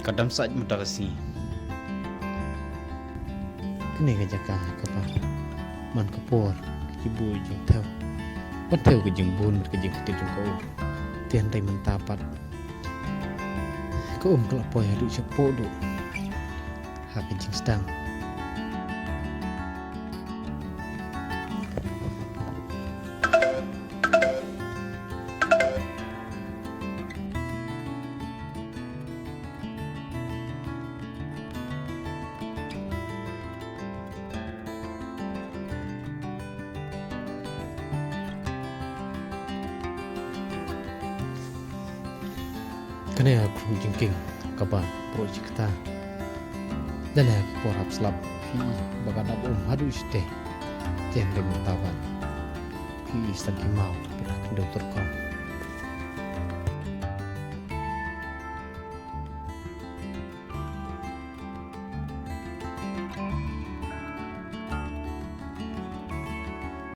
kadam saj matarasi kene ka jaka ka pa man ka por ki bu jung theo bắt theo cái rừng buôn cái rừng cái rừng cổ tiền đây mình ta bắt có cái lọ bòi đủ cho bộ đủ hạ cái rừng stang cái này là kru jengking kabar project kita dan ya por hap slap fi bagadap hadu iste tiang de mutaban fi istag mau pira doktor ko